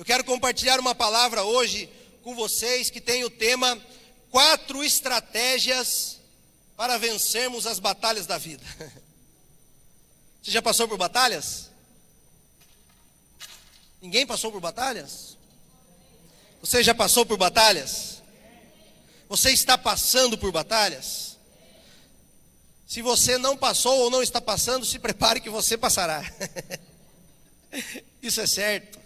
Eu quero compartilhar uma palavra hoje com vocês que tem o tema 4 estratégias para vencermos as batalhas da vida. Você já passou por batalhas? Ninguém passou por batalhas? Você já passou por batalhas? Você está passando por batalhas? Se você não passou ou não está passando, se prepare que você passará. Isso é certo.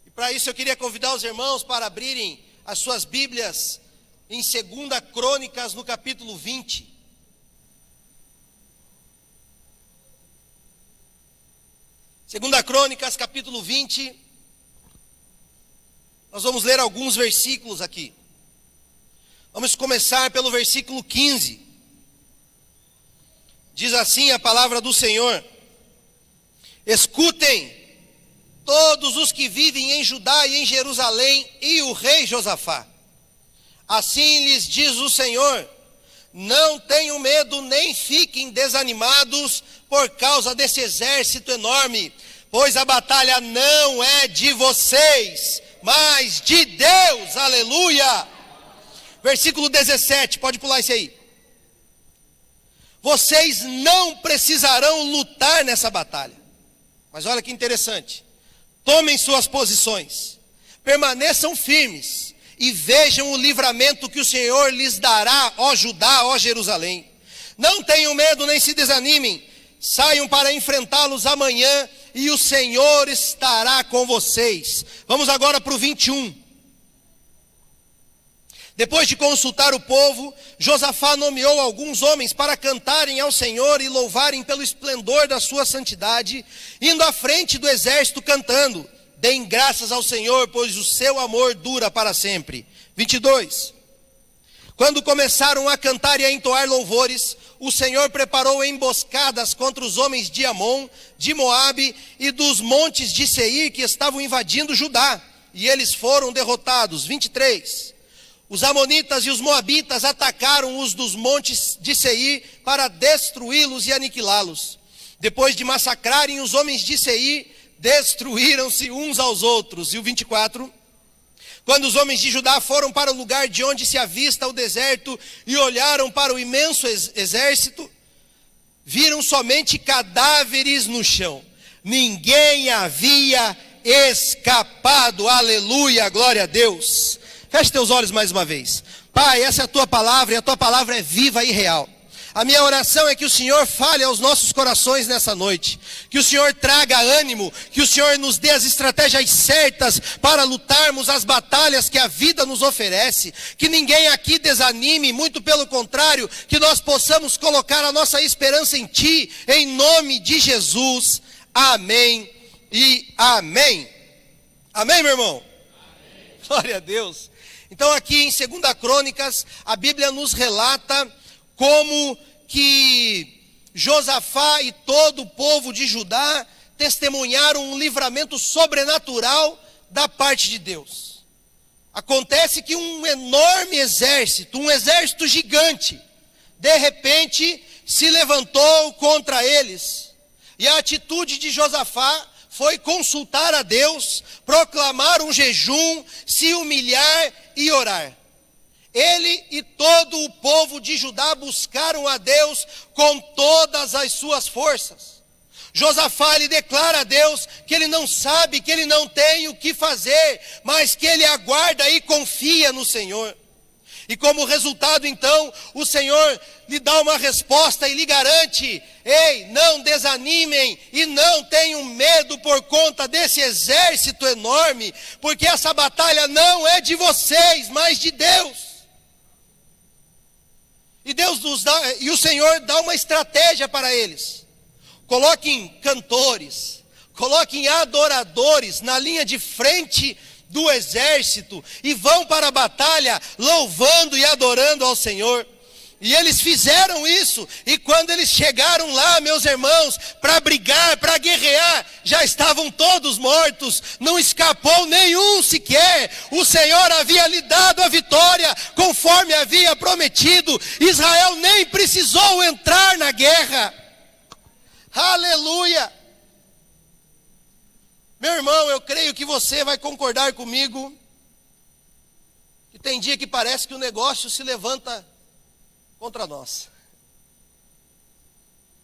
E para isso eu queria convidar os irmãos para abrirem as suas Bíblias em 2 Crônicas, no capítulo 20. 2 Crônicas, capítulo 20. Nós vamos ler alguns versículos aqui. Vamos começar pelo versículo 15. Diz assim a palavra do Senhor: escutem todos os que vivem em Judá e em Jerusalém e o rei Josafá. Assim lhes diz o Senhor: não tenham medo nem fiquem desanimados por causa desse exército enorme, pois a batalha não é de vocês, mas de Deus. Aleluia! Versículo 17, pode pular esse aí. Vocês não precisarão lutar nessa batalha. Mas olha que interessante. Tomem suas posições, permaneçam firmes e vejam o livramento que o Senhor lhes dará, ó Judá, ó Jerusalém. Não tenham medo nem se desanimem. Saiam para enfrentá-los amanhã e o Senhor estará com vocês. Vamos agora para o 21. Depois de consultar o povo, Josafá nomeou alguns homens para cantarem ao Senhor e louvarem pelo esplendor da sua santidade, indo à frente do exército cantando: deem graças ao Senhor, pois o seu amor dura para sempre. 22. Quando começaram a cantar e a entoar louvores, o Senhor preparou emboscadas contra os homens de Amon, de Moabe e dos montes de Seir que estavam invadindo Judá, e eles foram derrotados. 23. Os amonitas e os moabitas atacaram os dos montes de Seir para destruí-los e aniquilá-los. Depois de massacrarem os homens de Seir, destruíram-se uns aos outros. E o 24. Quando os homens de Judá foram para o lugar de onde se avista o deserto e olharam para o imenso exército, viram somente cadáveres no chão. Ninguém havia escapado. Aleluia, glória a Deus. Feche teus olhos mais uma vez. Pai, essa é a tua palavra e a tua palavra é viva e real. A minha oração é que o Senhor fale aos nossos corações nessa noite. Que o Senhor traga ânimo, que o Senhor nos dê as estratégias certas para lutarmos as batalhas que a vida nos oferece. Que ninguém aqui desanime, muito pelo contrário, que nós possamos colocar a nossa esperança em Ti, em nome de Jesus. Amém e amém. Amém, meu irmão? Amém. Glória a Deus. Então aqui em 2 Crônicas, a Bíblia nos relata como que Josafá e todo o povo de Judá testemunharam um livramento sobrenatural da parte de Deus. Acontece que um enorme exército, um exército gigante, de repente se levantou contra eles. E a atitude de Josafá foi consultar a Deus, proclamar um jejum, se humilhar e orar. Ele e todo o povo de Judá buscaram a Deus com todas as suas forças. Josafá lhe declara a Deus que ele não sabe, que ele não tem o que fazer, mas que ele aguarda e confia no Senhor. E como resultado então, o Senhor lhe dá uma resposta e lhe garante: ei, não desanimem e não tenham medo por conta desse exército enorme, porque essa batalha não é de vocês, mas de Deus. E Deus nos dá, e o Senhor dá uma estratégia para eles. Coloquem cantores, coloquem adoradores na linha de frente do exército e vão para a batalha louvando e adorando ao Senhor. E eles fizeram isso, e quando eles chegaram lá, meus irmãos, para brigar, para guerrear, já estavam todos mortos, não escapou nenhum sequer. O Senhor havia lhe dado a vitória, conforme havia prometido. Israel nem precisou entrar na guerra. Aleluia! creio que você vai concordar comigo que tem dia que parece que o negócio se levanta contra nós.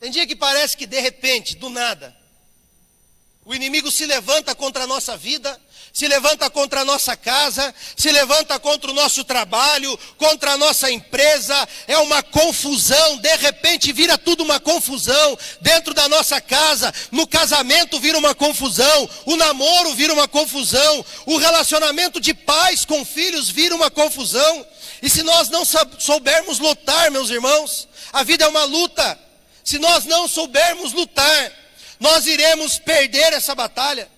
Tem dia que parece que de repente, do nada, o inimigo se levanta contra a nossa vida, se levanta contra a nossa casa, se levanta contra o nosso trabalho, contra a nossa empresa. É uma confusão, de repente vira tudo uma confusão. Dentro da nossa casa, no casamento vira uma confusão, o namoro vira uma confusão, o relacionamento de pais com filhos vira uma confusão. E se nós não soubermos lutar, meus irmãos, a vida é uma luta. Se nós não soubermos lutar, nós iremos perder essa batalha.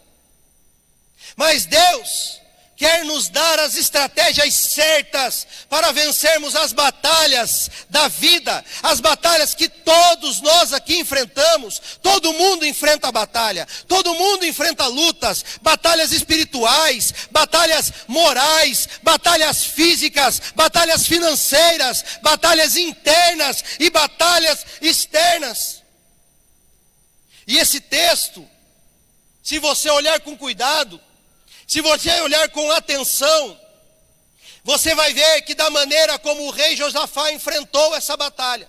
Mas Deus quer nos dar as estratégias certas para vencermos as batalhas da vida, as batalhas que todos nós aqui enfrentamos. Todo mundo enfrenta a batalha, todo mundo enfrenta lutas, batalhas espirituais, batalhas morais, batalhas físicas, batalhas financeiras, batalhas internas e batalhas externas. E esse texto, se você olhar com cuidado, se você olhar com atenção, você vai ver que da maneira como o rei Josafá enfrentou essa batalha,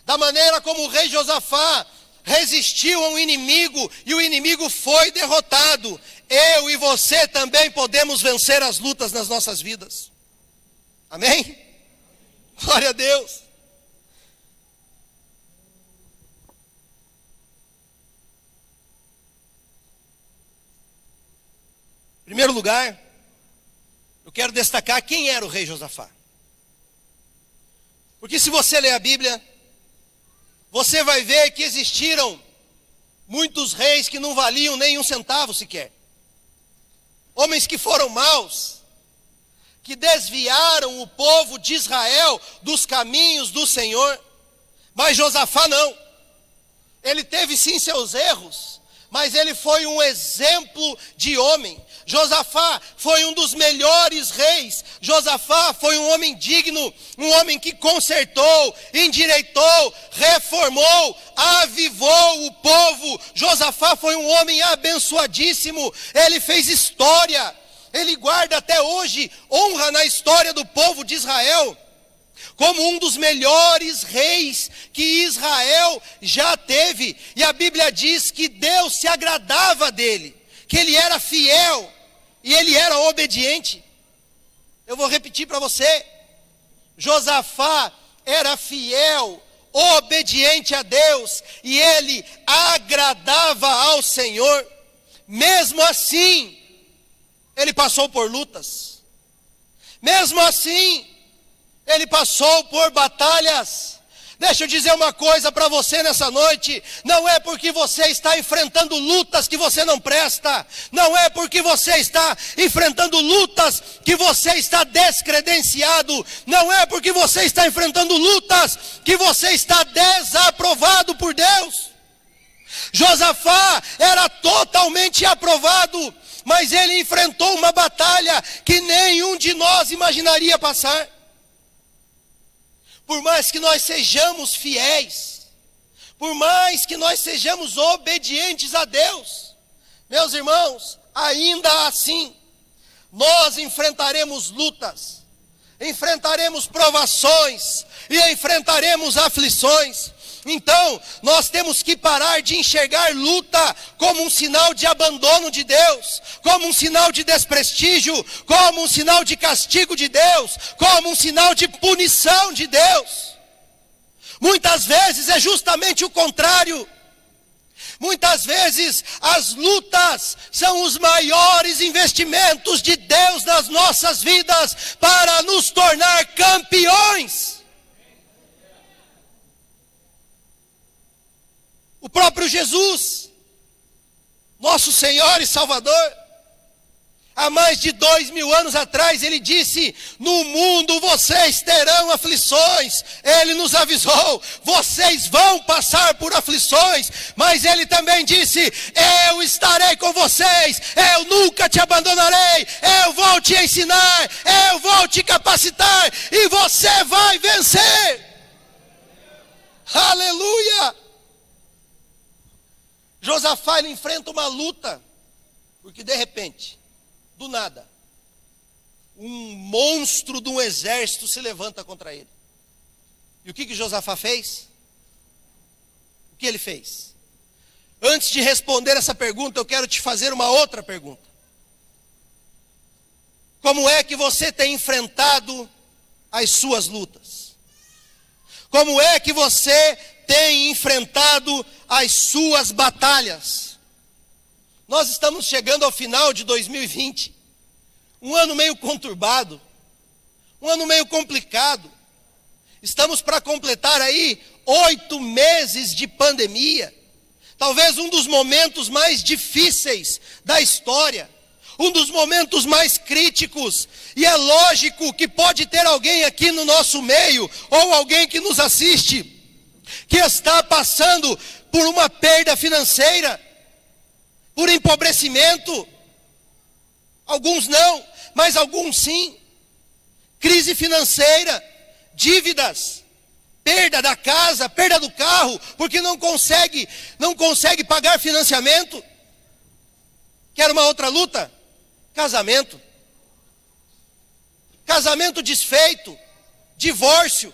da maneira como o rei Josafá resistiu a um inimigo e o inimigo foi derrotado, eu e você também podemos vencer as lutas nas nossas vidas. Amém? Glória a Deus. Em primeiro lugar, eu quero destacar quem era o rei Josafá. Porque se você ler a Bíblia, você vai ver que existiram muitos reis que não valiam nem um centavo sequer. Homens que foram maus, que desviaram o povo de Israel dos caminhos do Senhor. Mas Josafá não. Ele teve sim seus erros, mas ele foi um exemplo de homem. Josafá foi um dos melhores reis. Josafá foi um homem digno, um homem que consertou, endireitou, reformou, avivou o povo. Josafá foi um homem abençoadíssimo. Ele fez história. Ele guarda até hoje honra na história do povo de Israel, como um dos melhores reis que Israel já teve. E a Bíblia diz que Deus se agradava dele, que ele era fiel e ele era obediente. Eu vou repetir para você: Josafá era fiel, obediente a Deus, e ele agradava ao Senhor. Mesmo assim, ele passou por lutas. Mesmo assim, ele passou por batalhas. Deixa eu dizer uma coisa para você nessa noite: não é porque você está enfrentando lutas que você não presta, não é porque você está enfrentando lutas que você está descredenciado, não é porque você está enfrentando lutas que você está desaprovado por Deus. Josafá era totalmente aprovado, mas ele enfrentou uma batalha que nenhum de nós imaginaria passar. Por mais que nós sejamos fiéis, por mais que nós sejamos obedientes a Deus, meus irmãos, ainda assim, nós enfrentaremos lutas, enfrentaremos provações e enfrentaremos aflições. Então, nós temos que parar de enxergar luta como um sinal de abandono de Deus, como um sinal de desprestígio, como um sinal de castigo de Deus, como um sinal de punição de Deus. Muitas vezes é justamente o contrário. Muitas vezes as lutas são os maiores investimentos de Deus nas nossas vidas para nos tornar campeões. O próprio Jesus, nosso Senhor e Salvador, há mais de 2000 anos atrás, ele disse: no mundo vocês terão aflições. Ele nos avisou: vocês vão passar por aflições, mas ele também disse: eu estarei com vocês, eu nunca te abandonarei, eu vou te ensinar, eu vou te capacitar, e você vai vencer. Aleluia! Josafá, ele enfrenta uma luta Porque de repente, do nada, um monstro de um exército se levanta contra ele. E o que Josafá fez? O que ele fez? Antes de responder essa pergunta, eu quero te fazer uma outra pergunta. Como é que você tem enfrentado as suas lutas? Como é que você tem enfrentado as suas batalhas? Nós estamos chegando ao final de 2020, um ano meio conturbado, um ano meio complicado. Estamos para completar aí 8 meses de pandemia, talvez um dos momentos mais difíceis da história, um dos momentos mais críticos, e é lógico que pode ter alguém aqui no nosso meio, ou alguém que nos assiste, que está passando por uma perda financeira, por empobrecimento. Alguns não, mas alguns sim. Crise financeira, dívidas, perda da casa, perda do carro, porque não consegue pagar financiamento. Quer uma outra luta? Casamento. Casamento desfeito, divórcio.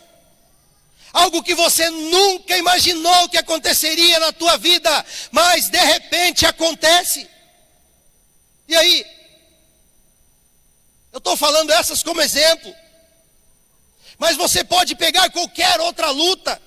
Algo que você nunca imaginou que aconteceria na tua vida, mas de repente acontece. E aí? Eu estou falando essas como exemplo. Mas você pode pegar qualquer outra luta.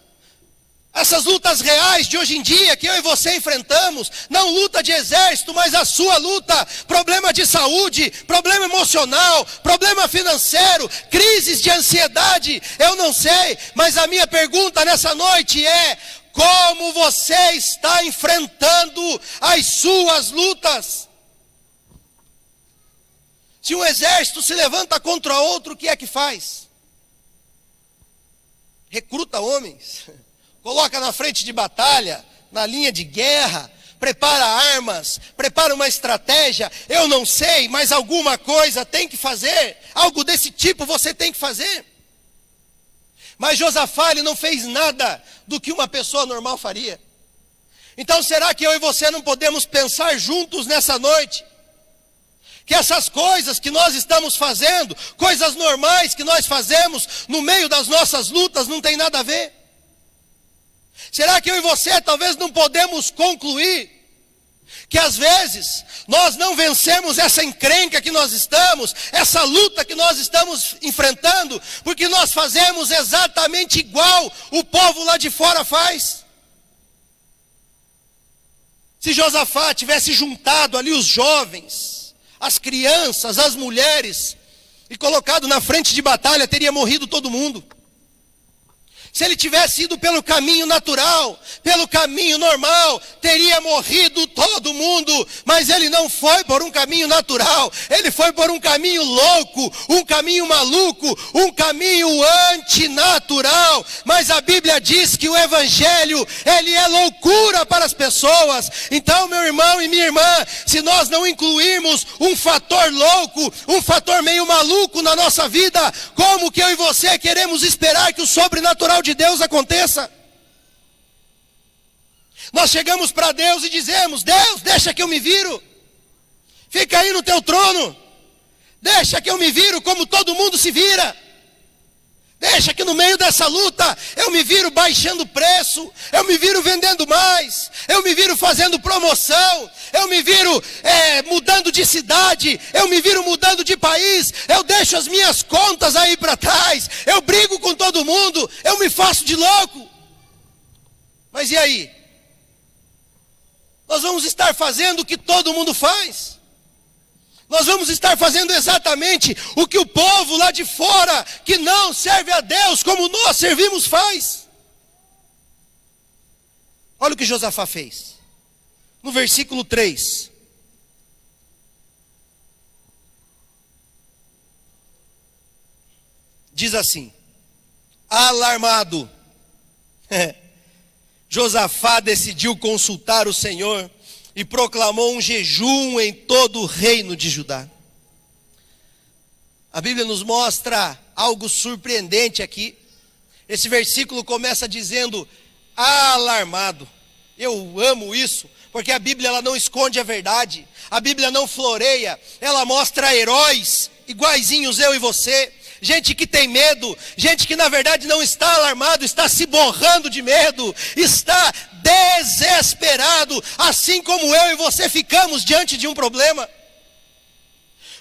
Essas lutas reais de hoje em dia que eu e você enfrentamos, não luta de exército, mas a sua luta, problema de saúde, problema emocional, problema financeiro, crises de ansiedade, eu não sei, mas a minha pergunta nessa noite é: como você está enfrentando as suas lutas? Se um exército se levanta contra outro, o que é que faz? Recruta homens, coloca na frente de batalha, na linha de guerra, prepara armas, prepara uma estratégia. Eu não sei, mas alguma coisa tem que fazer. Algo desse tipo você tem que fazer. Mas Josafá, ele não fez nada do que uma pessoa normal faria. Então será que eu e você não podemos pensar juntos nessa noite? Que essas coisas que nós estamos fazendo, coisas normais que nós fazemos no meio das nossas lutas, não tem nada a ver? Será que eu e você talvez não podemos concluir que às vezes nós não vencemos essa encrenca que nós estamos, essa luta que nós estamos enfrentando, porque nós fazemos exatamente igual o povo lá de fora faz? Se Josafá tivesse juntado ali os jovens, as crianças, as mulheres, e colocado na frente de batalha, teria morrido todo mundo. Se ele tivesse ido pelo caminho natural, pelo caminho normal, teria morrido todo mundo. Mas ele não foi por um caminho natural, ele foi por um caminho louco, um caminho maluco, um caminho antinatural. Mas a Bíblia diz que o Evangelho, ele é loucura para as pessoas. Então, meu irmão e minha irmã, se nós não incluirmos um fator louco, um fator meio maluco na nossa vida, como que eu e você queremos esperar que o sobrenatural de Deus aconteça? Nós chegamos para Deus e dizemos: Deus, deixa que eu me viro, fica aí no teu trono, deixa que eu me viro como todo mundo se vira, deixa que no meio dessa luta eu me viro baixando preço, eu me viro vendendo mais, eu me viro fazendo promoção, eu me viro mudando de cidade, eu me viro mudando de país, eu deixo as minhas contas aí para trás, eu brigo com todo mundo, eu me faço de louco. Mas e aí? Nós vamos estar fazendo o que todo mundo faz? Nós vamos estar fazendo exatamente o que o povo lá de fora, que não serve a Deus como nós servimos, faz? Olha o que Josafá fez. No versículo 3. Diz assim: alarmado, Josafá decidiu consultar o Senhor e proclamou um jejum em todo o reino de Judá. A Bíblia nos mostra algo surpreendente aqui. Esse versículo começa dizendo alarmado. Eu amo isso, porque a Bíblia ela não esconde a verdade, a Bíblia não floreia, ela mostra heróis iguaizinhos eu e você, gente que tem medo, gente que na verdade não está alarmado, está se borrando de medo, está desesperado, assim como eu e você ficamos diante de um problema.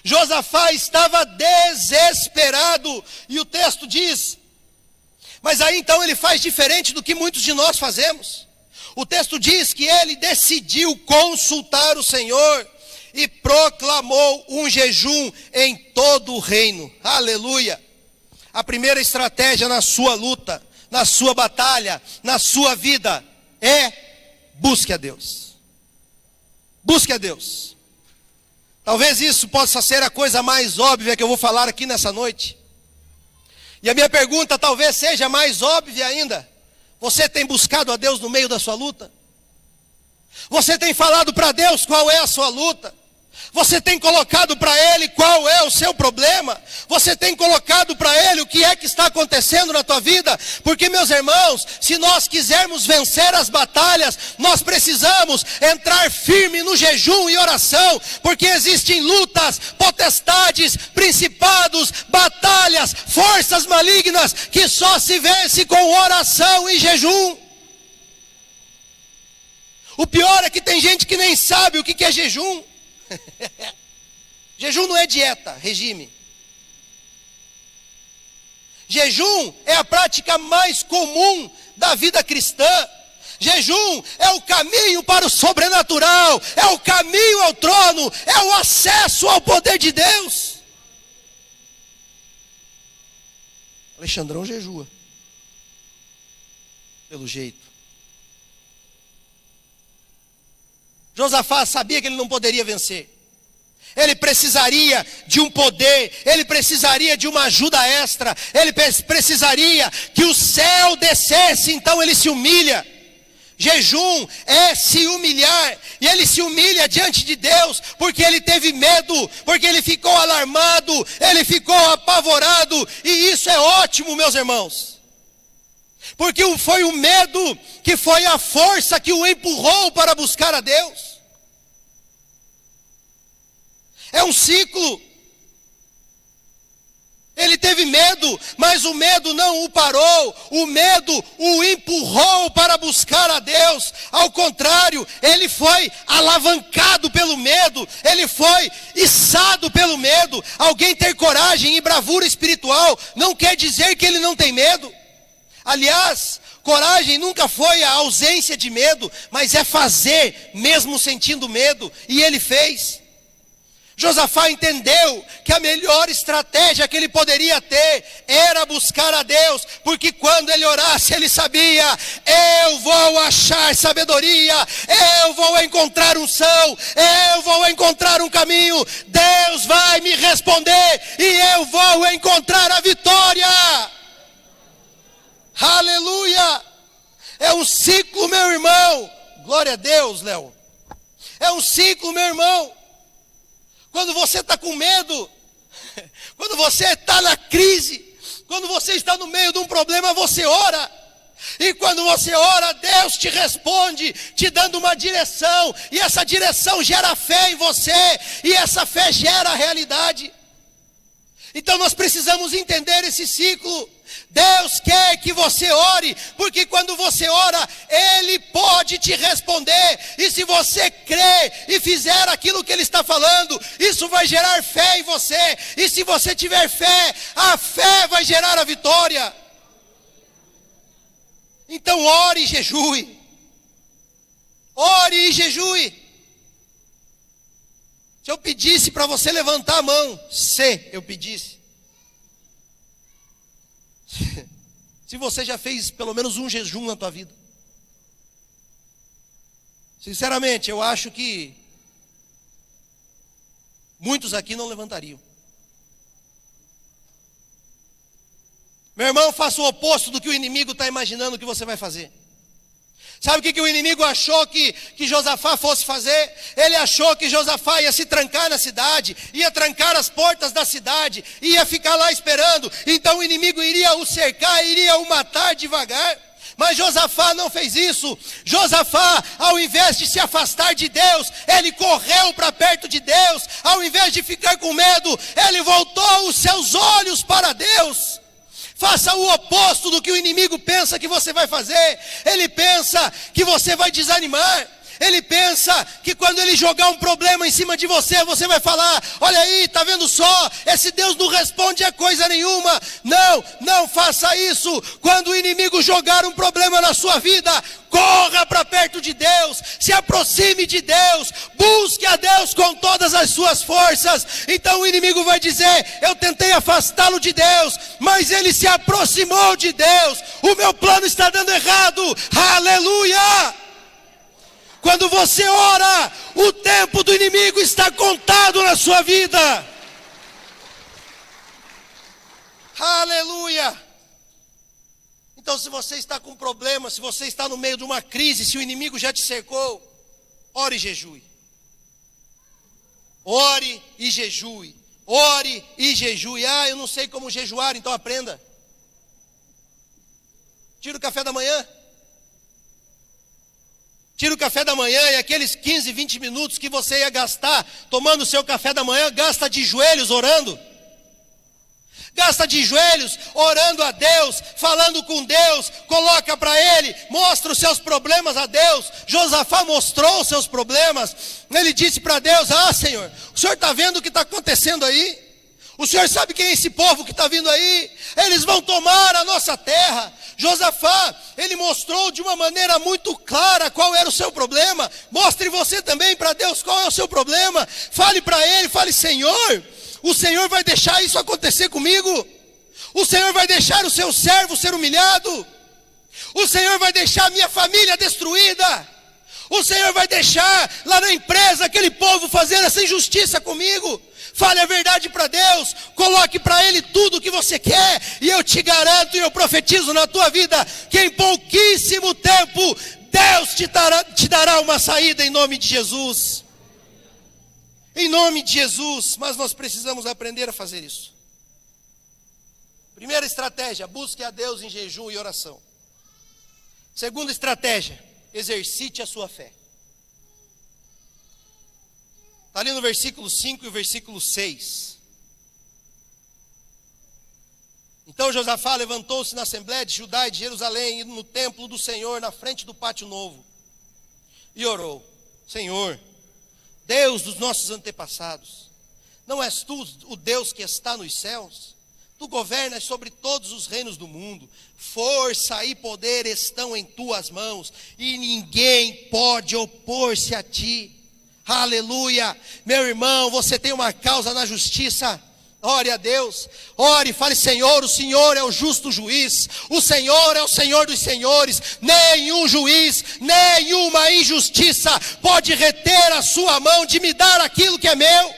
Josafá estava desesperado, e o texto diz, mas aí então ele faz diferente do que muitos de nós fazemos. O texto diz que ele decidiu consultar o Senhor e proclamou um jejum em todo o reino. Aleluia! A primeira estratégia na sua luta, na sua batalha, na sua vida é busque a Deus. Busque a Deus. Talvez isso possa ser a coisa mais óbvia que eu vou falar aqui nessa noite. E a minha pergunta talvez seja mais óbvia ainda. Você tem buscado a Deus no meio da sua luta? Você tem falado para Deus qual é a sua luta? Você tem colocado para Ele qual é o seu problema? Você tem colocado para Ele o que é que está acontecendo na tua vida? Porque, meus irmãos, se nós quisermos vencer as batalhas, nós precisamos entrar firme no jejum e oração, porque existem lutas, potestades, principados, batalhas, forças malignas, que só se vence com oração e jejum. O pior é que tem gente que nem sabe o que é jejum. Jejum não é dieta, regime. Jejum é a prática mais comum da vida cristã. Jejum é o caminho para o sobrenatural, é o caminho ao trono, é o acesso ao poder de Deus. Alexandrão jejua, pelo jeito. Josafá sabia que ele não poderia vencer. Ele precisaria de um poder, ele precisaria de uma ajuda extra, ele precisaria que o céu descesse, então ele se humilha. Jejum é se humilhar, e ele se humilha diante de Deus, porque ele teve medo, porque ele ficou alarmado, ele ficou apavorado, e isso é ótimo, meus irmãos. Porque foi o medo que foi a força que o empurrou para buscar a Deus. É um ciclo. Ele teve medo, mas o medo não o parou. O medo o empurrou para buscar a Deus. Ao contrário, ele foi alavancado pelo medo. Ele foi içado pelo medo. Alguém ter coragem e bravura espiritual não quer dizer que ele não tem medo. Aliás, coragem nunca foi a ausência de medo, mas é fazer mesmo sentindo medo. E ele fez. Josafá entendeu que a melhor estratégia que ele poderia ter era buscar a Deus, porque quando ele orasse, ele sabia: eu vou achar sabedoria, eu vou encontrar unção, eu vou encontrar um caminho, Deus vai me responder e eu vou encontrar a vitória. Aleluia! É um ciclo, meu irmão. Glória a Deus, Léo. É um ciclo, meu irmão. Quando você está com medo, quando você está na crise, quando você está no meio de um problema, você ora. E quando você ora, Deus te responde, te dando uma direção. E essa direção gera fé em você, e essa fé gera a realidade. Então nós precisamos entender esse ciclo. Deus quer que você ore, porque quando você ora, Ele pode te responder. E se você crer e fizer aquilo que Ele está falando, isso vai gerar fé em você. E se você tiver fé, a fé vai gerar a vitória. Então ore e jejue. Ore e jejue. Se eu pedisse para você levantar a mão, se eu pedisse, se você já fez pelo menos um jejum na tua vida, sinceramente, eu acho que muitos aqui não levantariam. Meu irmão, faça o oposto do que o inimigo está imaginando que você vai fazer. Sabe o que o inimigo achou que Josafá fosse fazer? Ele achou que Josafá ia se trancar na cidade, ia trancar as portas da cidade, ia ficar lá esperando. Então o inimigo iria o cercar, iria o matar devagar. Mas Josafá não fez isso. Josafá, ao invés de se afastar de Deus, ele correu para perto de Deus. Ao invés de ficar com medo, ele voltou os seus olhos para Deus. Faça o oposto do que o inimigo pensa que você vai fazer. Ele pensa que você vai desanimar. Ele pensa que quando ele jogar um problema em cima de você, você vai falar: olha aí, está vendo só? Esse Deus não responde a coisa nenhuma. Não, não faça isso. Quando o inimigo jogar um problema na sua vida, corra para perto de Deus, se aproxime de Deus, busque a Deus com todas as suas forças. Então o inimigo vai dizer: eu tentei afastá-lo de Deus, mas ele se aproximou de Deus. O meu plano está dando errado. Aleluia! Quando você ora, o tempo do inimigo está contado na sua vida. Aleluia! Então, se você está com problema, se você está no meio de uma crise, se o inimigo já te cercou, ore e jejue. Ore e jejue. Ore e jejue. Ah, eu não sei como jejuar, então aprenda. Tira o café da manhã. Tira o café da manhã e aqueles 15, 20 minutos que você ia gastar tomando o seu café da manhã, gasta de joelhos orando. Gasta de joelhos orando a Deus, falando com Deus, coloca para Ele, mostra os seus problemas a Deus. Josafá mostrou os seus problemas. Ele disse para Deus: ah, Senhor, o Senhor está vendo o que está acontecendo aí? O Senhor sabe quem é esse povo que está vindo aí? Eles vão tomar a nossa terra. Josafá, ele mostrou de uma maneira muito clara qual era o seu problema. Mostre você também para Deus qual é o seu problema. Fale para Ele, fale: Senhor, o Senhor vai deixar isso acontecer comigo? O Senhor vai deixar o seu servo ser humilhado? O Senhor vai deixar a minha família destruída? O Senhor vai deixar lá na empresa aquele povo fazer essa injustiça comigo? Fale a verdade para Deus, coloque para Ele tudo o que você quer, e eu te garanto e eu profetizo na tua vida que em pouquíssimo tempo Deus te dará uma saída em nome de Jesus. Em nome de Jesus. Mas nós precisamos aprender a fazer isso. Primeira estratégia: busque a Deus em jejum e oração. Segunda estratégia: exercite a sua fé. Está ali no versículo 5 e o versículo 6. Então Josafá levantou-se na assembleia de Judá e de Jerusalém, e no templo do Senhor, na frente do pátio novo, e orou: Senhor, Deus dos nossos antepassados, não és tu o Deus que está nos céus? Tu governas sobre todos os reinos do mundo. Força e poder estão em tuas mãos, e ninguém pode opor-se a ti. Aleluia! Meu irmão, você tem uma causa na justiça. Ore a Deus, ore e fale: Senhor, o Senhor é o justo juiz, o Senhor é o Senhor dos senhores. Nenhum juiz, nenhuma injustiça pode reter a sua mão de me dar aquilo que é meu.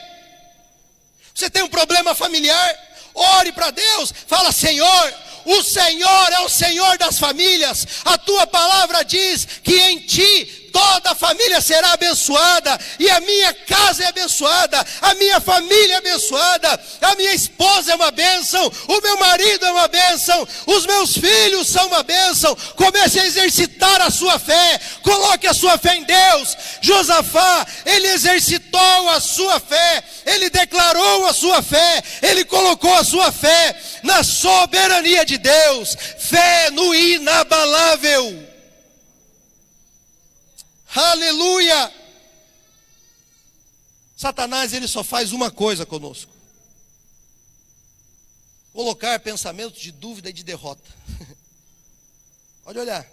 Você tem um problema familiar? Ore para Deus, fala: Senhor, o Senhor é o Senhor das famílias. A tua palavra diz que em ti toda a família será abençoada, e a minha casa é abençoada, a minha família é abençoada, a minha esposa é uma bênção, o meu marido é uma bênção, os meus filhos são uma bênção. Comece a exercitar a sua fé, coloque a sua fé em Deus. Josafá, ele exercitou a sua fé, ele declarou a sua fé, ele colocou a sua fé na soberania de Deus, fé no inabalável. Aleluia! Satanás, ele só faz uma coisa conosco: colocar pensamentos de dúvida e de derrota. Pode olhar.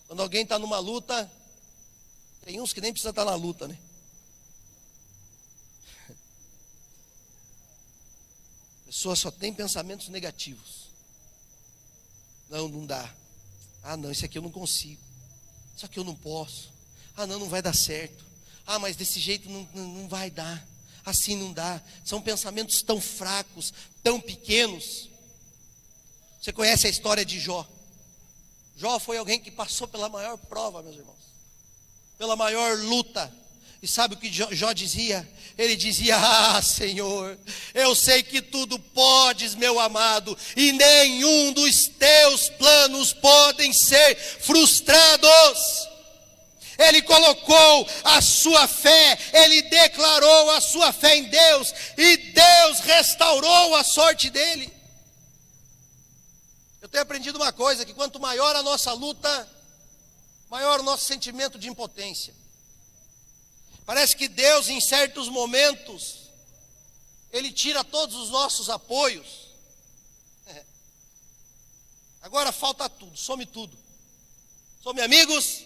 Quando alguém está numa luta, tem uns que nem precisa estar na luta, né? A pessoa só tem pensamentos negativos. Não, não dá. Ah, não, isso aqui eu não consigo. Só que eu não posso. Ah, não, não vai dar certo. Ah, mas desse jeito não vai dar. Assim não dá. São pensamentos tão fracos, tão pequenos. Você conhece a história de Jó? Jó foi alguém que passou pela maior prova, meus irmãos, pela maior luta. E sabe o que Jó dizia? Ele dizia: ah, Senhor, eu sei que tudo podes, meu amado, e nenhum dos teus planos podem ser frustrados. Ele colocou a sua fé, ele declarou a sua fé em Deus, e Deus restaurou a sorte dele. Eu tenho aprendido uma coisa, que quanto maior a nossa luta, maior o nosso sentimento de impotência. Parece que Deus, em certos momentos, Ele tira todos os nossos apoios. Agora falta tudo, some tudo. Some amigos,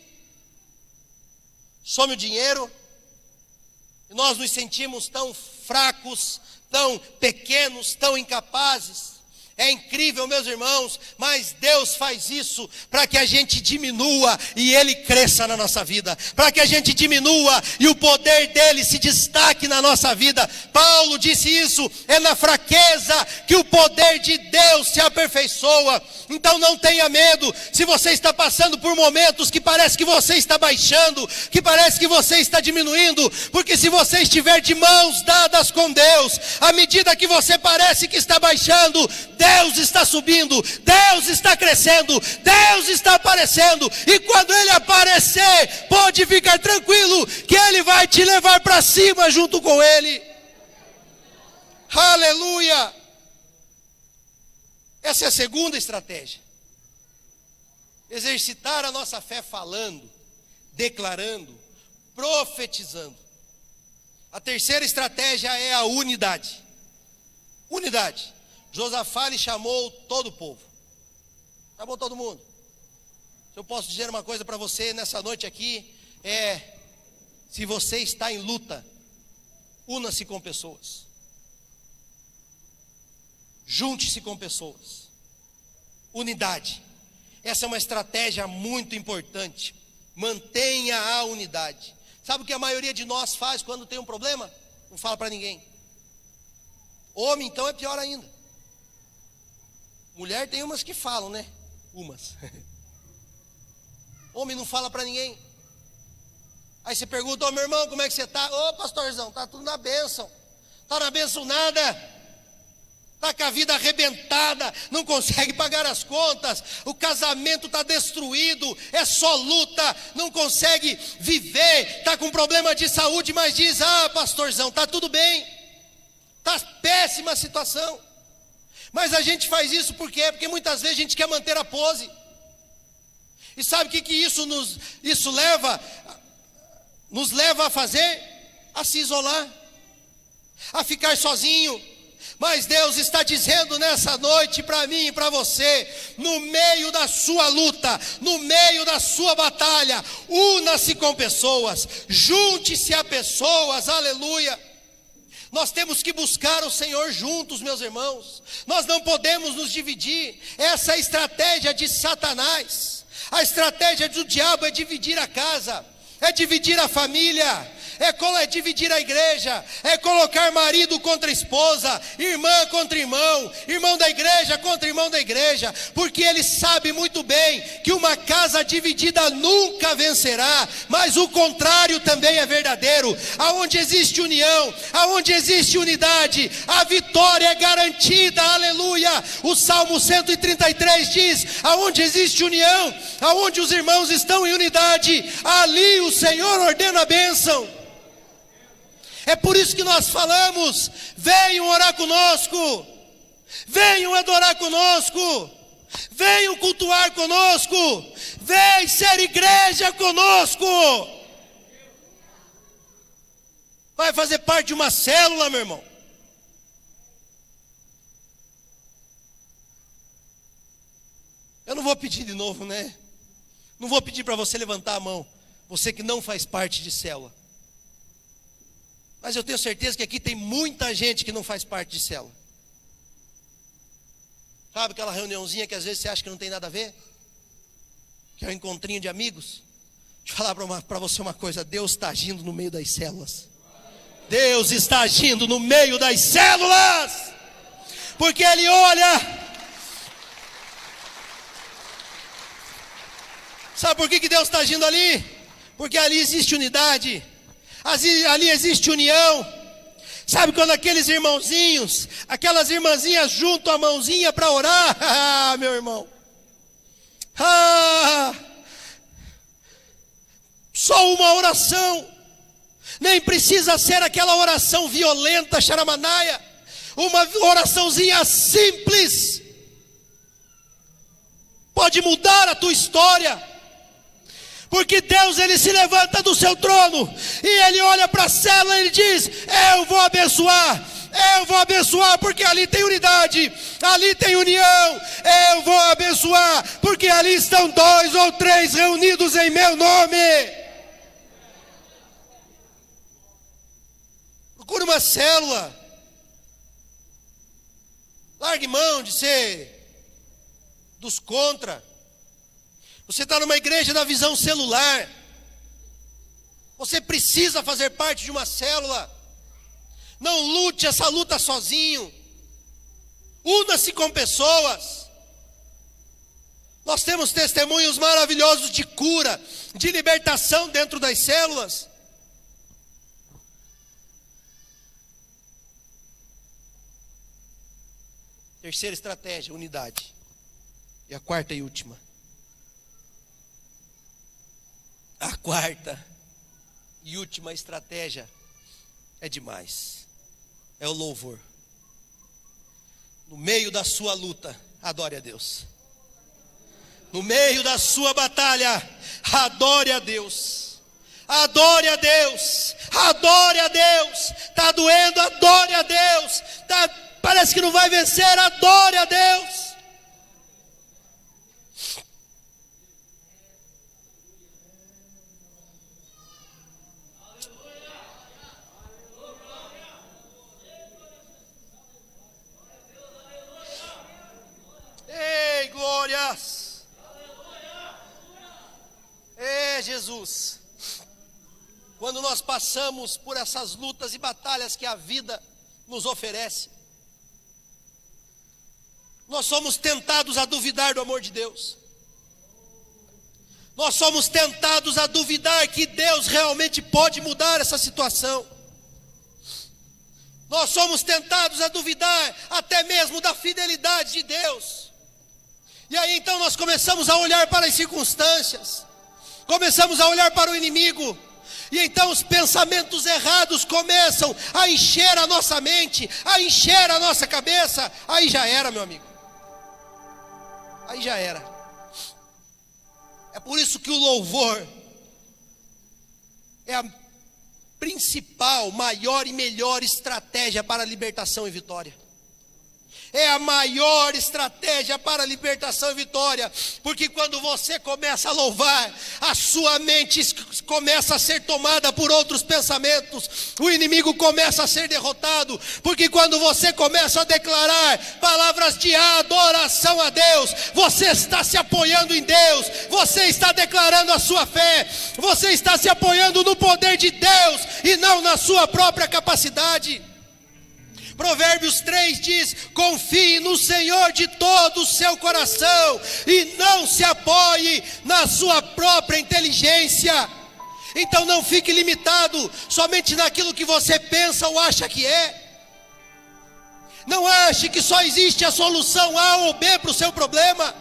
some o dinheiro. E nós nos sentimos tão fracos, tão pequenos, tão incapazes. É incrível, meus irmãos, mas Deus faz isso para que a gente diminua e Ele cresça na nossa vida, para que a gente diminua e o poder dEle se destaque na nossa vida. Paulo disse isso: é na fraqueza que o poder de Deus se aperfeiçoa. Então não tenha medo, se você está passando por momentos que parece que você está baixando, que parece que você está diminuindo, porque se você estiver de mãos dadas com Deus, à medida que você parece que está baixando, Deus está subindo, Deus está crescendo, Deus está aparecendo, e quando Ele aparecer, pode ficar tranquilo, que Ele vai te levar para cima junto com Ele. Aleluia! Essa é a segunda estratégia. Exercitar a nossa fé falando, declarando, profetizando. A terceira estratégia é a unidade. Unidade. Josafá lhe chamou todo o povo. Chamou todo mundo. Se eu posso dizer uma coisa para você nessa noite aqui, se você está em luta, una-se com pessoas. Junte-se com pessoas. Unidade. Essa é uma estratégia muito importante. Mantenha a unidade. Sabe o que a maioria de nós faz quando tem um problema? Não fala para ninguém. Homem, então, é pior ainda. Mulher tem umas que falam, né? Umas. Homem não fala para ninguém. Aí você pergunta: ô meu irmão, como é que você está? Ô pastorzão, está tudo na bênção. Está na bênção nada. Está com a vida arrebentada, não consegue pagar as contas, o casamento está destruído, é só luta, não consegue viver, está com problema de saúde, mas diz: ah, pastorzão, está tudo bem, está péssima a situação. Mas a gente faz isso por quê? Porque muitas vezes a gente quer manter a pose. E sabe o que isso nos leva a fazer? A se isolar, a ficar sozinho. Mas Deus está dizendo nessa noite para mim e para você: no meio da sua luta, no meio da sua batalha, una-se com pessoas, junte-se a pessoas, aleluia. Nós temos que buscar o Senhor juntos, meus irmãos. Nós não podemos nos dividir. Essa é a estratégia de Satanás. A estratégia do diabo é dividir a casa, é dividir a família, é dividir a igreja, é colocar marido contra esposa, irmã contra irmão, irmão da igreja contra irmão da igreja, porque ele sabe muito bem que uma casa dividida nunca vencerá, mas o contrário também é verdadeiro. Aonde existe união, aonde existe unidade, a vitória é garantida, aleluia. O Salmo 133 diz: aonde existe união, aonde os irmãos estão em unidade, ali o Senhor ordena a bênção. É por isso que nós falamos: venham orar conosco, venham adorar conosco, venham cultuar conosco, venham ser igreja conosco. Vai fazer parte de uma célula, meu irmão. Eu não vou pedir de novo, né? Não vou pedir para você levantar a mão, você que não faz parte de célula. Mas eu tenho certeza que aqui tem muita gente que não faz parte de célula. Sabe aquela reuniãozinha que às vezes você acha que não tem nada a ver? Que é um encontrinho de amigos? Deixa eu falar para você uma coisa: Deus está agindo no meio das células. Deus está agindo no meio das células. Porque Ele olha. Sabe por que Deus está agindo ali? Porque ali existe unidade. Ali existe união. Sabe quando aqueles irmãozinhos, aquelas irmãzinhas juntam a mãozinha para orar? Ah, meu irmão. Só uma oração. Nem precisa ser aquela oração violenta, charamanaia. Uma oraçãozinha simples pode mudar a tua história. Porque Deus, Ele se levanta do seu trono e Ele olha para a célula e Ele diz: eu vou abençoar porque ali tem unidade, ali tem união. Eu vou abençoar porque ali estão 2 ou 3 reunidos em meu nome. Procure uma célula. Largue mão de ser dos contra. Você está numa igreja da visão celular. Você precisa fazer parte de uma célula. Não lute essa luta sozinho. Una-se com pessoas. Nós temos testemunhos maravilhosos de cura, de libertação dentro das células. Terceira estratégia, unidade. E a quarta e última. A quarta e última estratégia é demais. É o louvor. No meio da sua luta, adore a Deus. No meio da sua batalha, adore a Deus. Adore a Deus. Adore a Deus. Está doendo, adore a Deus. Parece que não vai vencer, adore a Deus. Ei, glórias! Jesus, quando nós passamos por essas lutas e batalhas que a vida nos oferece, nós somos tentados a duvidar do amor de Deus. Nós somos tentados a duvidar que Deus realmente pode mudar essa situação. Nós somos tentados a duvidar até mesmo da fidelidade de Deus. E aí então nós começamos a olhar para as circunstâncias, começamos a olhar para o inimigo, e então os pensamentos errados começam a encher a nossa mente, a encher a nossa cabeça. Aí já era, meu amigo. Aí já era. É por isso que o louvor é a principal, maior e melhor estratégia para a libertação e vitória. É a maior estratégia para a libertação e vitória. Porque quando você começa a louvar, a sua mente começa a ser tomada por outros pensamentos. O inimigo começa a ser derrotado. Porque quando você começa a declarar palavras de adoração a Deus, você está se apoiando em Deus. Você está declarando a sua fé. Você está se apoiando no poder de Deus e não na sua própria capacidade. Provérbios 3 diz: confie no Senhor de todo o seu coração e não se apoie na sua própria inteligência. Então não fique limitado somente naquilo que você pensa ou acha que é. Não ache que só existe a solução A ou B para o seu problema.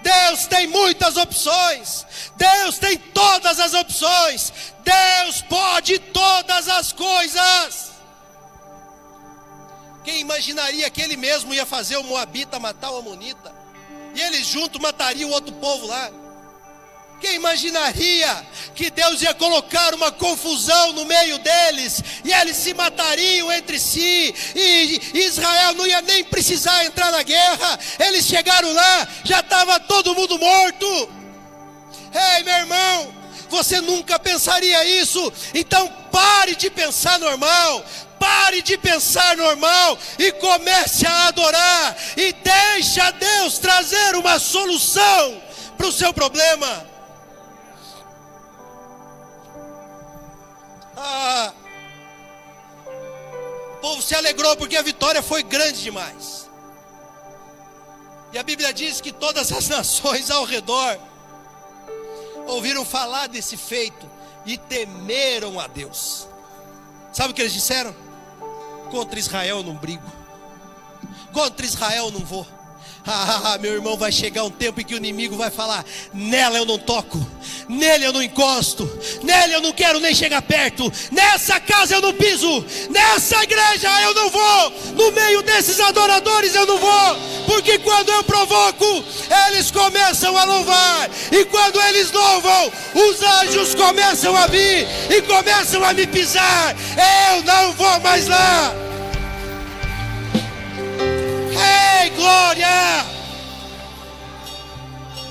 Deus tem muitas opções. Deus tem todas as opções. Deus pode todas as coisas. Quem imaginaria que ele mesmo ia fazer o Moabita matar o Amonita? E eles juntos matariam o outro povo lá? Quem imaginaria que Deus ia colocar uma confusão no meio deles? E eles se matariam entre si. E Israel não ia nem precisar entrar na guerra. Eles chegaram lá, já estava todo mundo morto. Ei, meu irmão, você nunca pensaria isso. Então pare de pensar normal. Pare de pensar normal e comece a adorar. E deixa Deus trazer uma solução para o seu problema. O povo se alegrou porque a vitória foi grande demais. E a Bíblia diz que todas as nações ao redor ouviram falar desse feito e temeram a Deus. Sabe o que eles disseram? Contra Israel eu não brigo, contra Israel eu não vou. Meu irmão, vai chegar um tempo em que o inimigo vai falar: nela eu não toco, nele eu não encosto, nele eu não quero nem chegar perto, nessa casa eu não piso, nessa igreja eu não vou, no meio desses adoradores eu não vou, porque quando eu provoco, eles começam a louvar, e quando eles louvam, os anjos começam a vir e começam a me pisar. Eu não vou mais lá. Ei, glória!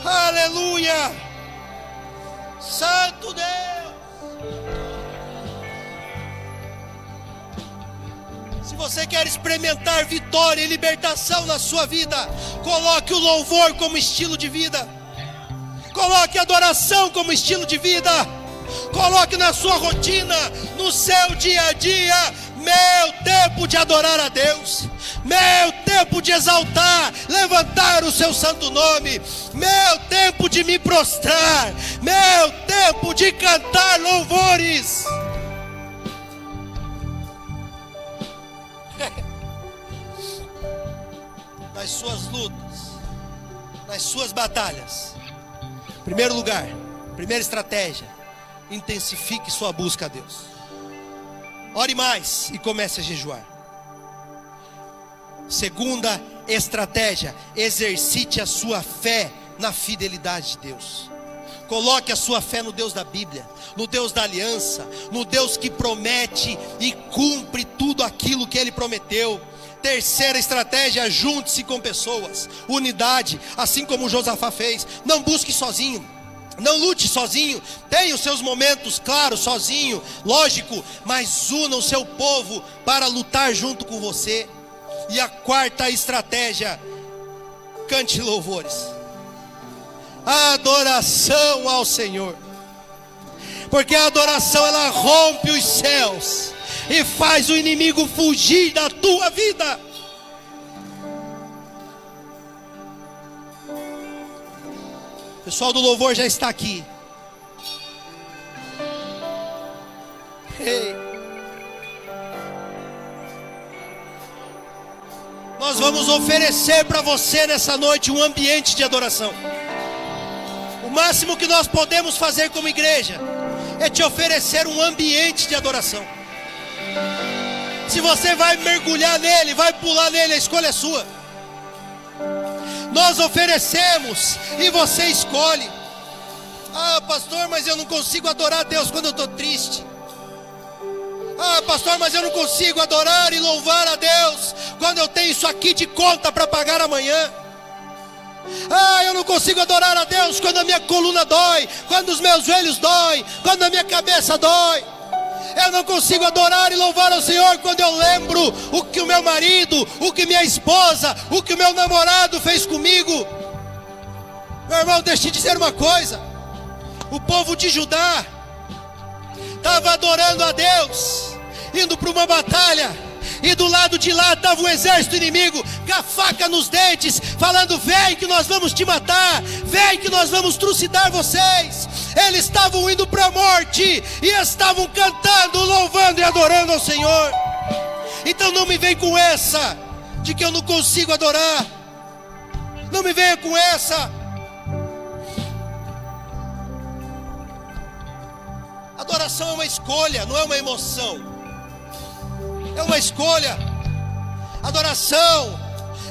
Aleluia! Santo Deus! Se você quer experimentar vitória e libertação na sua vida, coloque o louvor como estilo de vida, coloque a adoração como estilo de vida, coloque na sua rotina, no seu dia a dia: meu tempo de adorar a Deus, meu tempo de exaltar, levantar o seu santo nome, meu tempo de me prostrar, meu tempo de cantar louvores. Nas suas lutas, nas suas batalhas, primeiro lugar, primeira estratégia: intensifique sua busca a Deus. Ore mais e comece a jejuar. Segunda estratégia: exercite a sua fé na fidelidade de Deus. Coloque a sua fé no Deus da Bíblia, no Deus da aliança, no Deus que promete e cumpre tudo aquilo que Ele prometeu. Terceira estratégia: junte-se com pessoas, unidade, assim como Josafá fez. Não busque sozinho, não lute sozinho, tenha os seus momentos, claro, sozinho, lógico, mas una o seu povo para lutar junto com você. E a quarta estratégia: cante louvores, adoração ao Senhor, porque a adoração ela rompe os céus e faz o inimigo fugir da tua vida. O pessoal do louvor já está aqui. Ei. Nós vamos oferecer para você nessa noite um ambiente de adoração. O máximo que nós podemos fazer como igreja é te oferecer um ambiente de adoração. Se você vai mergulhar nele, vai pular nele, a escolha é sua. Nós oferecemos e você escolhe. Pastor, mas eu não consigo adorar a Deus quando eu estou triste. Pastor, mas eu não consigo adorar e louvar a Deus quando eu tenho isso aqui de conta para pagar amanhã. Eu não consigo adorar a Deus quando a minha coluna dói, quando os meus joelhos doem, quando a minha cabeça dói. Eu não consigo adorar e louvar ao Senhor quando eu lembro o que o meu marido, o que minha esposa, o que o meu namorado fez comigo. Meu irmão, deixa eu te dizer uma coisa: o povo de Judá estava adorando a Deus, indo para uma batalha, e do lado de lá estava o exército inimigo, com a faca nos dentes, falando: vem que nós vamos te matar, vem que nós vamos trucidar vocês. Eles estavam indo para a morte, e estavam cantando, louvando e adorando ao Senhor. Então não me vem com essa, de que eu não consigo adorar. Não me venha com essa. Adoração é uma escolha, não é uma emoção. É uma escolha. Adoração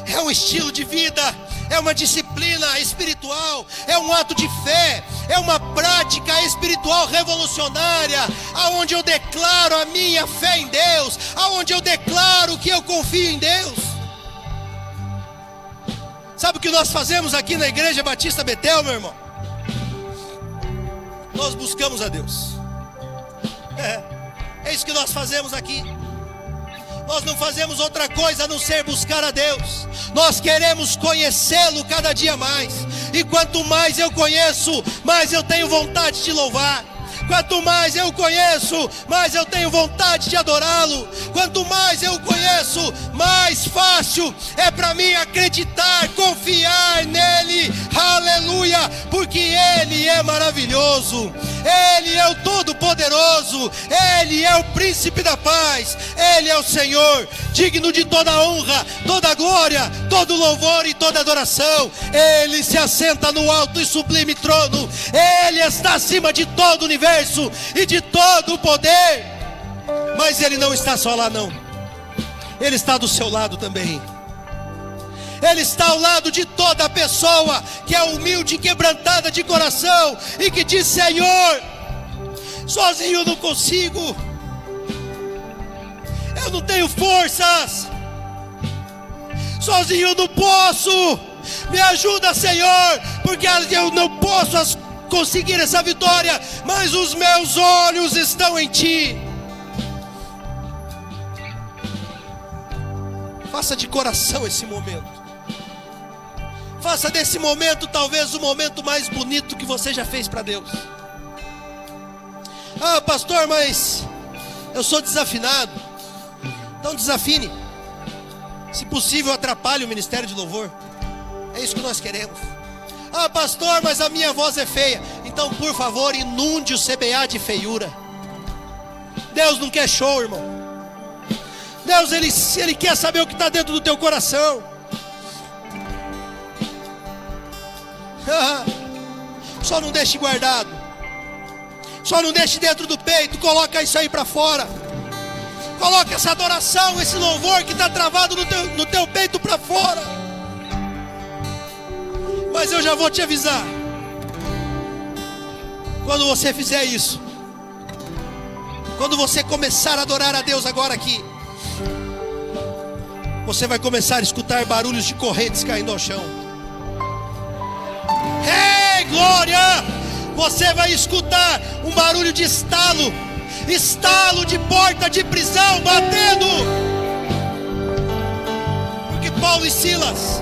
é um estilo de vida, é uma disciplina espiritual, é um ato de fé, é uma prática espiritual revolucionária, aonde eu declaro a minha fé em Deus, aonde eu declaro que eu confio em Deus. Sabe o que nós fazemos aqui na Igreja Batista Betel, meu irmão? Nós buscamos a Deus. É isso que nós fazemos aqui. Nós não fazemos outra coisa a não ser buscar a Deus. Nós queremos conhecê-lo cada dia mais. E quanto mais eu conheço, mais eu tenho vontade de louvar. Quanto mais eu conheço, mais eu tenho vontade de adorá-lo. Quanto mais eu conheço, mais fácil é para mim acreditar, confiar nele. Aleluia, porque ele é maravilhoso, ele é o Todo-Poderoso, ele é o Príncipe da Paz, ele é o Senhor, digno de toda honra, toda glória, todo louvor e toda adoração. Ele se assenta no alto e sublime trono, ele está acima de todo o universo e de todo o poder. Mas ele não está só lá não, ele está do seu lado também. Ele está ao lado de toda pessoa que é humilde e quebrantada de coração e que diz: Senhor, sozinho eu não consigo, eu não tenho forças, sozinho eu não posso, me ajuda, Senhor, porque eu não posso conseguir essa vitória, mas os meus olhos estão em Ti. Faça de coração esse momento. Faça desse momento talvez o momento mais bonito que você já fez para Deus. Ah, pastor, mas eu sou desafinado. Então desafine. Se possível, atrapalhe o ministério de louvor. É isso que nós queremos. Ah, pastor, mas a minha voz é feia. Então, por favor, inunde o CBA de feiura. Deus não quer show, irmão. Deus, Ele quer saber o que está dentro do teu coração. Só não deixe guardado, só não deixe dentro do peito. Coloca isso aí para fora. Coloca essa adoração, esse louvor que está travado no teu peito para fora. Mas eu já vou te avisar, quando você fizer isso, quando você começar a adorar a Deus agora aqui, você vai começar a escutar barulhos de correntes caindo ao chão. Ei, glória! Você vai escutar um barulho de estalo de porta de prisão batendo. Porque Paulo e Silas,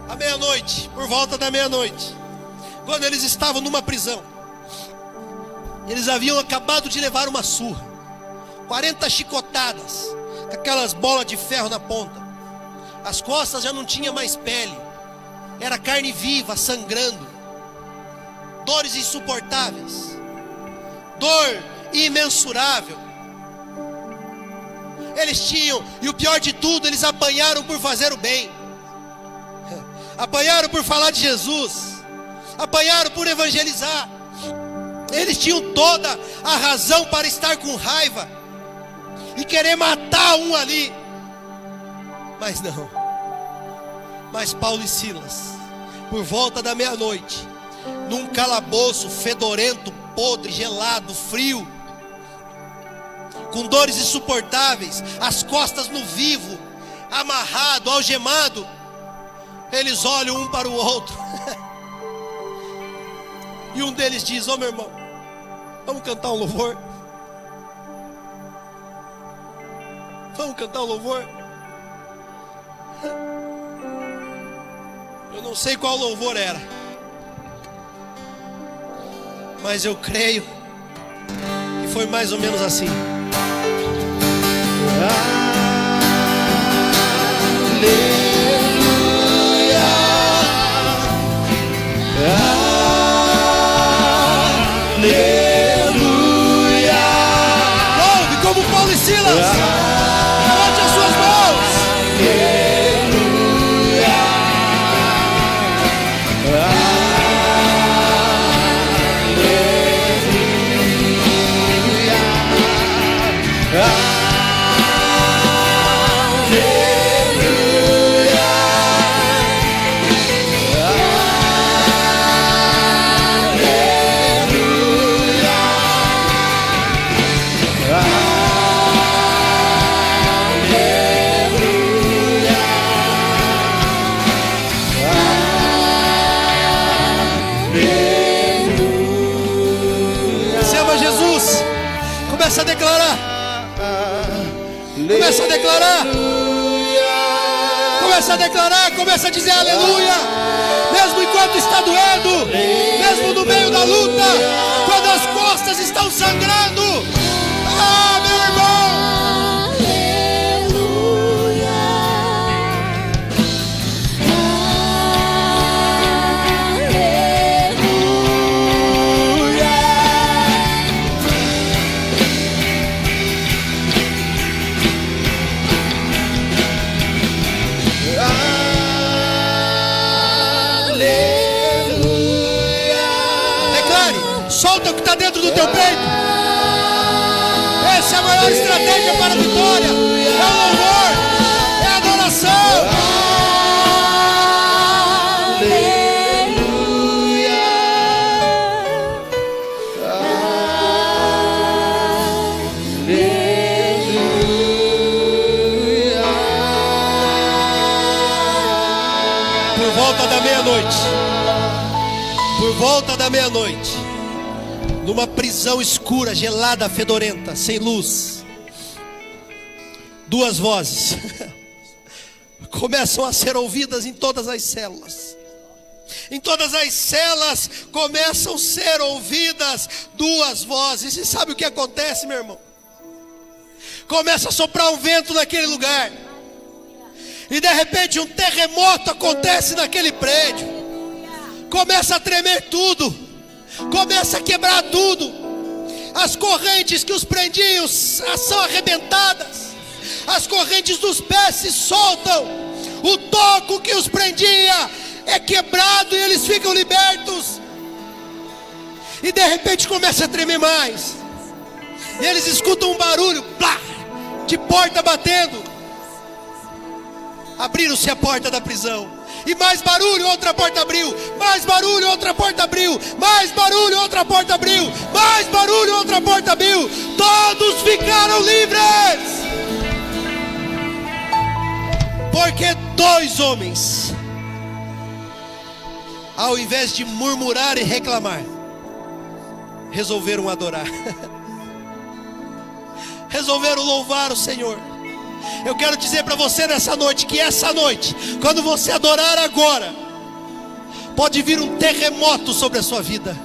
à meia-noite, por volta da meia-noite, quando eles estavam numa prisão, eles haviam acabado de levar uma surra, 40 chicotadas, com aquelas bolas de ferro na ponta. As costas já não tinha mais pele, era carne viva, sangrando, dores insuportáveis, dor imensurável. Eles tinham, e o pior de tudo, eles apanharam por fazer o bem, apanharam por falar de Jesus, apanharam por evangelizar. Eles tinham toda a razão para estar com raiva e querer matar um ali. Mas não. Mas Paulo e Silas, por volta da meia-noite, num calabouço fedorento, podre, gelado, frio, com dores insuportáveis, as costas no vivo, amarrado, algemado, eles olham um para o outro. E um deles diz: ô meu irmão, vamos cantar um louvor? Vamos cantar um louvor? Eu não sei qual louvor era, mas eu creio que foi mais ou menos assim. Aleluia, aleluia. Louve como Paulo e Silas. Levante as suas mãos. Começa a declarar. Começa a declarar. Começa Começa a declarar, começa a dizer aleluia. Mesmo enquanto está doendo, mesmo no meio da luta, quando as costas estão sangrando. Ah, meu irmão. Solta o que está dentro do teu peito. Essa é a maior estratégia para a vitória. É o louvor, é a adoração. Aleluia. Aleluia. Por volta da meia-noite. Por volta da meia-noite, numa prisão escura, gelada, fedorenta, sem luz, duas vozes começam a ser ouvidas em todas as celas. Em todas as celas começam a ser ouvidas duas vozes. E sabe o que acontece, meu irmão? Começa a soprar um vento naquele lugar, e de repente um terremoto acontece naquele prédio. Começa a tremer tudo, começa a quebrar tudo. As correntes que os prendiam são arrebentadas, as correntes dos pés se soltam, o toco que os prendia é quebrado e eles ficam libertos. E de repente começa a tremer mais, e eles escutam um barulho, plá, de porta batendo. Abriram-se a porta da prisão. E mais barulho, outra porta abriu. Mais barulho, outra porta abriu. Mais barulho, outra porta abriu. Mais barulho, outra porta abriu. Todos ficaram livres. Porque dois homens, ao invés de murmurar e reclamar, resolveram adorar. Resolveram louvar o Senhor. Eu quero dizer para você nessa noite, que essa noite, quando você adorar agora, pode vir um terremoto sobre a sua vida.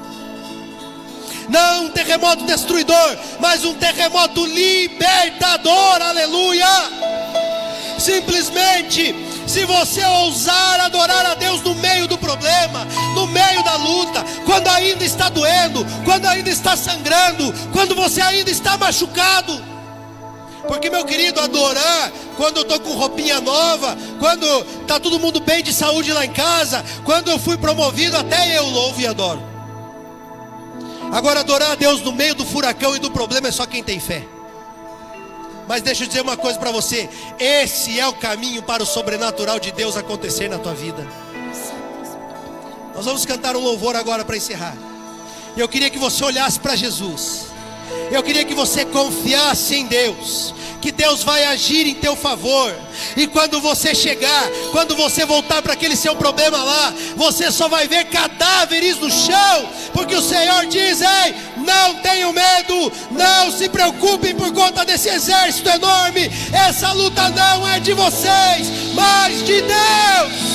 Não um terremoto destruidor, mas um terremoto libertador, aleluia. Simplesmente, se você ousar adorar a Deus no meio do problema, no meio da luta, quando ainda está doendo, quando ainda está sangrando, quando você ainda está machucado. Porque, meu querido, adorar quando eu estou com roupinha nova, quando está todo mundo bem de saúde lá em casa, quando eu fui promovido, até eu louvo e adoro. Agora, adorar a Deus no meio do furacão e do problema é só quem tem fé. Mas deixa eu dizer uma coisa para você: esse é o caminho para o sobrenatural de Deus acontecer na tua vida. Nós vamos cantar um louvor agora para encerrar. E eu queria que você olhasse para Jesus. Eu queria que você confiasse em Deus, que Deus vai agir em teu favor. E quando você chegar, quando você voltar para aquele seu problema lá, você só vai ver cadáveres no chão, porque o Senhor diz: ei, não tenham medo, não se preocupem por conta desse exército enorme. Essa luta não é de vocês, mas de Deus.